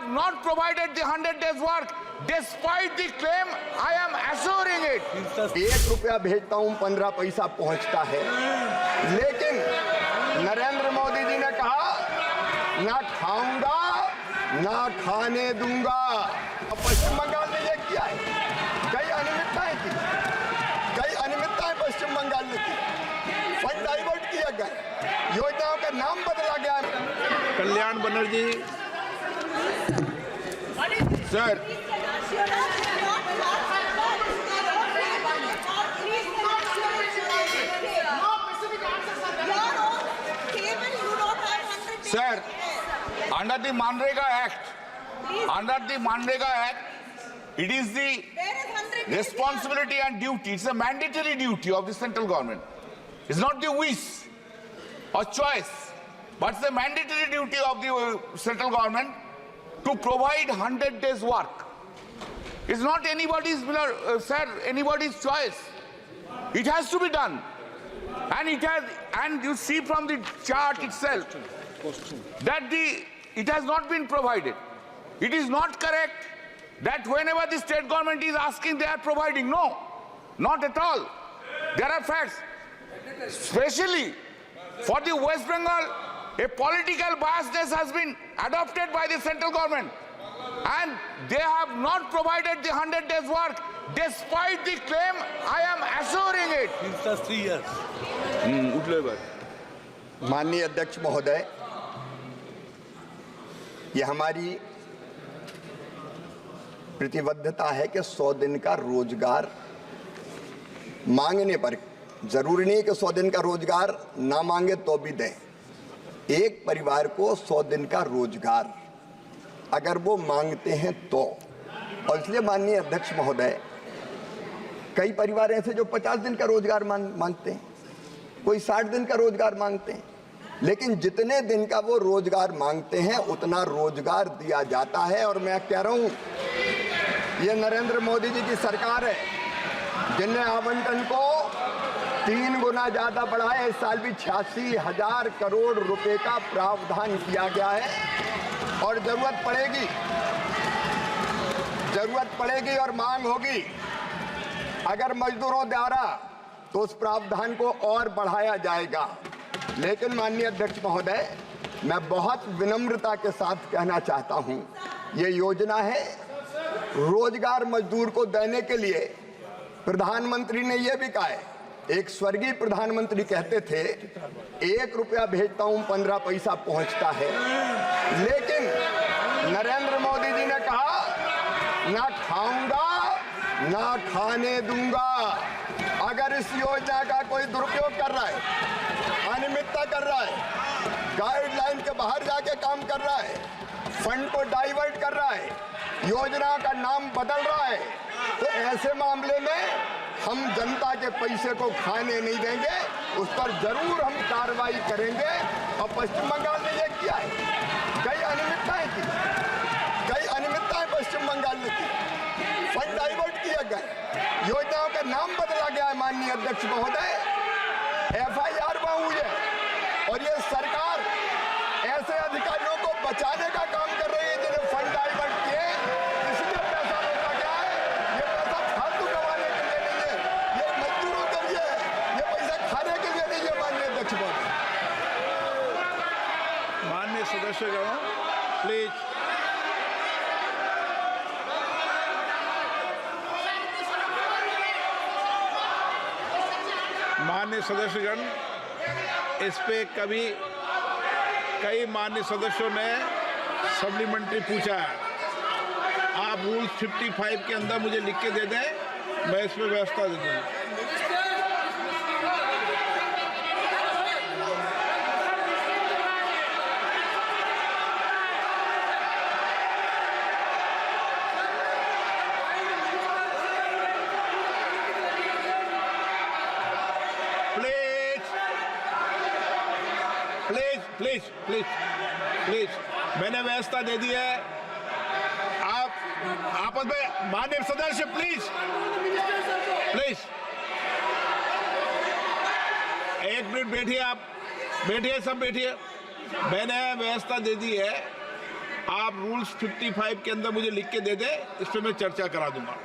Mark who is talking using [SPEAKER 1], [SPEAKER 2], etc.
[SPEAKER 1] have not provided the 100 days work. Despite the claim, I am assuring it.
[SPEAKER 2] 1 रुपया भेजता हूं 15 पैसा पहुंचता है, लेकिन नरेंद्र मोदी जी ने कहा ना खाऊंगा ना खाने दूंगा। पश्चिम बंगाल ने यह किया है, कई अनियमितताएं की, कई अनियमितताएं पश्चिम बंगाल ने की, फंड डाइवर्ट किया गया, योजनाओं का नाम बदला गया।
[SPEAKER 3] Kalyan Banerjee
[SPEAKER 1] sir, Sir, under the Manrega Act, it is the responsibility and duty, it's a mandatory duty of the central government. It's not the wish or choice, but it's the mandatory duty of the central government to provide 100 days work. It's not anybody's, anybody's choice. It has to be done. And you see from the chart itself that it has not been provided. It is not correct that whenever the state government is asking, they are providing. No, not at all. There are facts. Especially for the West Bengal, a political biasness has been adopted by the central government, and they have not provided the 100 days work. Despite the claim, I am assuring it.
[SPEAKER 3] Since 3 years.
[SPEAKER 2] माननीय अध्यक्ष महोदय, ये हमारी प्रतिबद्धता है कि 100 दिन का रोजगार मांगने पर, जरूरी नहीं कि 100 दिन का रोजगार ना मांगे तो भी दें, एक परिवार को 100 दिन का रोजगार अगर वो मांगते हैं तो। और इसलिए माननीय अध्यक्ष महोदय, कई परिवार ऐसे जो 50 दिन का रोजगार मांगते हैं, कोई 60 दिन का रोजगार मांगते हैं, लेकिन जितने दिन का वो रोजगार मांगते हैं उतना रोजगार दिया जाता है। और मैं कह रहा हूं, ये नरेंद्र मोदी जी की सरकार है जिनने आवंटन को 3 गुना ज्यादा बढ़ाया। इस साल भी 86,000 करोड़ रुपए का प्रावधान किया गया है, और जरूरत पड़ेगी और मांग होगी अगर मजदूरों द्वारा, तो उस प्रावधान को और बढ़ाया जाएगा। लेकिन माननीय अध्यक्ष महोदय, मैं बहुत विनम्रता के साथ कहना चाहता हूं, ये योजना है रोजगार मजदूर को देने के लिए। प्रधानमंत्री ने यह भी कहा है, एक स्वर्गीय प्रधानमंत्री कहते थे 1 रुपया भेजता हूं 15 पैसा पहुंचता है, लेकिन नरेंद्र मोदी जी ने कहा ना खाऊंगा ना खाने दूंगा। अगर इस योजना का कोई दुरुपयोग कर रहा है, अनियमितता कर रहा है, गाइडलाइन के बाहर जाके काम कर रहा है, फंड को डाइवर्ट कर रहा है, योजना का नाम बदल रहा है, तो ऐसे मामले में हम जनता के पैसे को खाने नहीं देंगे, उस पर जरूर हम कार्रवाई करेंगे। और पश्चिम बंगाल ने यह किया है, कई अनियमितताएं की, कई अनियमितताएं पश्चिम बंगाल ने की, फंड डाइवर्ट किया गया, योजनाओं का नाम बदला गया है। माननीय अध्यक्ष महोदय, FIR हुई है, और ये सरकार ऐसे अधिकारियों को बचाने का काम कर रही है जिन्हें फंड डाइवर्ट किए, इसलिए पैसा रोका गया है। ये पैसा फालतू कमाने के लिए नहीं है, ये मजदूरों के लिए है, ये पैसा खाने के लिए नहीं है। माननीय अध्यक्ष महोदय,
[SPEAKER 3] माननीय सदस्यगण प्लीज। माननीय सदस्यगण, इस पे कई माननीय सदस्यों ने सप्लीमेंट्री पूछा है। आप रूल 55 के अंदर मुझे लिख के दे दें, मैं इस पे व्यवस्था दे दूंगा। प्लीज मैंने व्यवस्था दे दी है। आप आपस में माननीय सदस्य प्लीज 1 मिनट बैठिए, आप बैठिए, सब बैठिए। मैंने व्यवस्था दे दी है आप रूल्स 55 के अंदर मुझे लिख के दे दे, इस पे मैं चर्चा करा दूंगा।